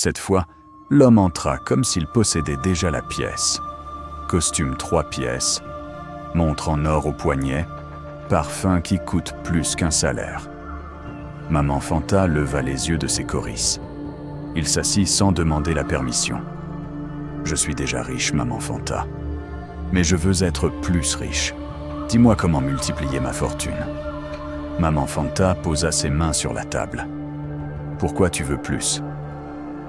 Cette fois, l'homme entra comme s'il possédait déjà la pièce. Costume 3 pièces, montre en or au poignet, parfum qui coûte plus qu'un salaire. Maman Fanta leva les yeux de ses corisses. Il s'assit sans demander la permission. Je suis déjà riche, Maman Fanta. Mais je veux être plus riche. Dis-moi comment multiplier ma fortune. Maman Fanta posa ses mains sur la table. Pourquoi tu veux plus?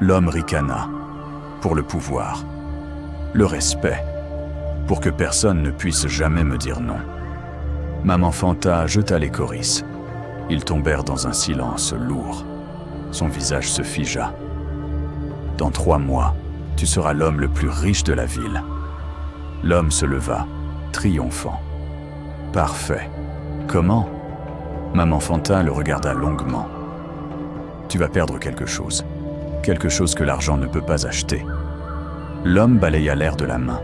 L'homme ricana. Pour le pouvoir. Le respect. Pour que personne ne puisse jamais me dire non. Maman Fanta jeta les corisses. Ils tombèrent dans un silence lourd. Son visage se figea. Dans 3 mois, tu seras l'homme le plus riche de la ville. L'homme se leva, triomphant. Parfait. Comment? Maman Fanta le regarda longuement. Tu vas perdre quelque chose que l'argent ne peut pas acheter. L'homme balaya l'air de la main.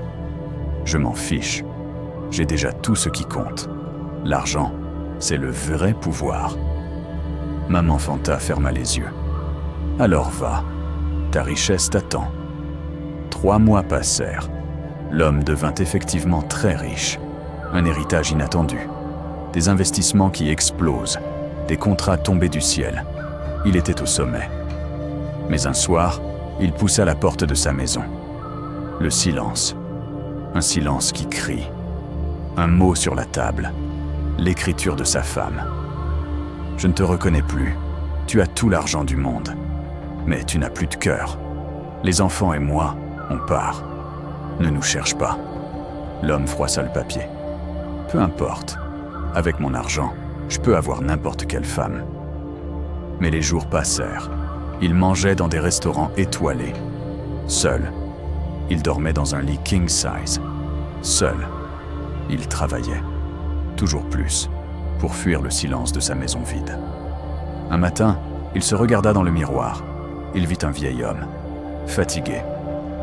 Je m'en fiche. J'ai déjà tout ce qui compte. L'argent, c'est le vrai pouvoir. Maman Fanta ferma les yeux. Alors va, ta richesse t'attend. 3 mois passèrent. L'homme devint effectivement très riche. Un héritage inattendu. Des investissements qui explosent. Des contrats tombés du ciel. Il était au sommet. Mais un soir, il poussa la porte de sa maison. Le silence. Un silence qui crie. Un mot sur la table. L'écriture de sa femme. Je ne te reconnais plus. Tu as tout l'argent du monde. Mais tu n'as plus de cœur. Les enfants et moi, on part. Ne nous cherche pas. L'homme froissa le papier. Peu importe. Avec mon argent, je peux avoir n'importe quelle femme. Mais les jours passèrent. Il mangeait dans des restaurants étoilés. Seul. Il dormait dans un lit king size. Seul. Il travaillait. Toujours plus. Pour fuir le silence de sa maison vide. Un matin, il se regarda dans le miroir. Il vit un vieil homme. Fatigué.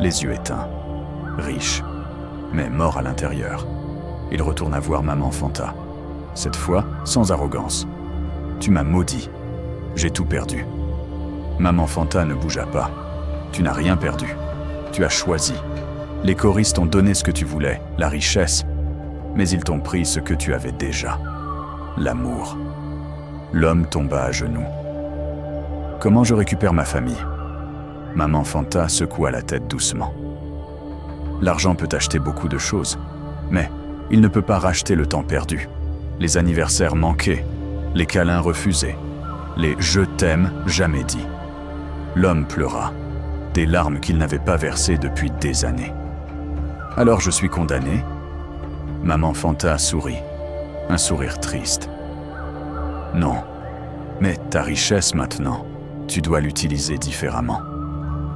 Les yeux éteints. Riche. Mais mort à l'intérieur. Il retourna voir Maman Fanta. Cette fois, sans arrogance. Tu m'as maudit. J'ai tout perdu. Maman Fanta ne bougea pas. Tu n'as rien perdu. Tu as choisi. Les choristes t'ont donné ce que tu voulais, la richesse, mais ils t'ont pris ce que tu avais déjà, l'amour. L'homme tomba à genoux. Comment je récupère ma famille? Maman Fanta secoua la tête doucement. L'argent peut acheter beaucoup de choses, mais il ne peut pas racheter le temps perdu. Les anniversaires manqués, les câlins refusés, les « je t'aime » jamais dits. L'homme pleura, des larmes qu'il n'avait pas versées depuis des années. Alors je suis condamné? Maman Fanta sourit, un sourire triste. Non, mais ta richesse maintenant, tu dois l'utiliser différemment.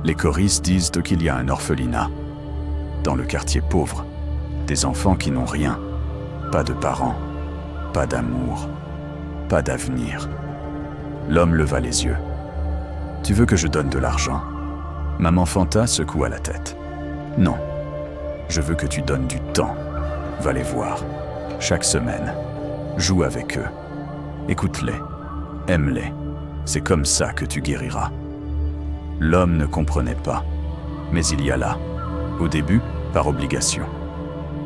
Les choristes disent qu'il y a un orphelinat, dans le quartier pauvre, des enfants qui n'ont rien, pas de parents, pas d'amour, pas d'avenir. L'homme leva les yeux. Tu veux que je donne de l'argent? Maman Fanta secoua la tête. Non, je veux que tu donnes du temps. Va les voir, chaque semaine. Joue avec eux. Écoute-les, aime-les. C'est comme ça que tu guériras. L'homme ne comprenait pas, mais il y alla. Au début, par obligation.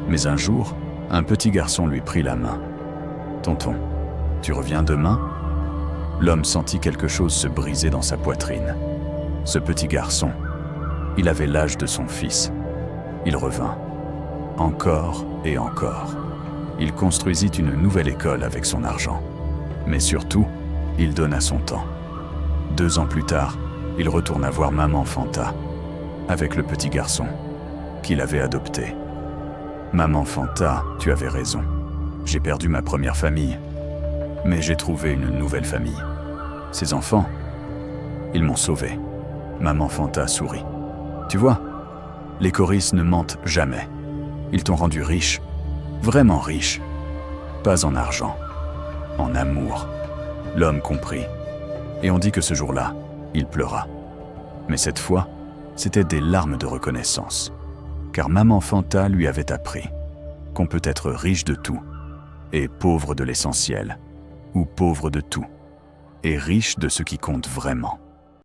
Mais un jour, un petit garçon lui prit la main. « Tonton, tu reviens demain ?» L'homme sentit quelque chose se briser dans sa poitrine. Ce petit garçon, il avait l'âge de son fils. Il revint. Encore et encore. Il construisit une nouvelle école avec son argent. Mais surtout, il donna son temps. 2 ans plus tard, il retourna voir Maman Fanta, avec le petit garçon, qu'il avait adopté. Maman Fanta, tu avais raison. J'ai perdu ma première famille, mais j'ai trouvé une nouvelle famille. Ces enfants, ils m'ont sauvé. Maman Fanta sourit. Tu vois, les choristes ne mentent jamais. Ils t'ont rendu riche, vraiment riche. Pas en argent, en amour. L'homme comprit. Et on dit que ce jour-là, il pleura. Mais cette fois, c'était des larmes de reconnaissance. Car Maman Fanta lui avait appris qu'on peut être riche de tout, et pauvre de l'essentiel, ou pauvre de tout, et riche de ce qui compte vraiment.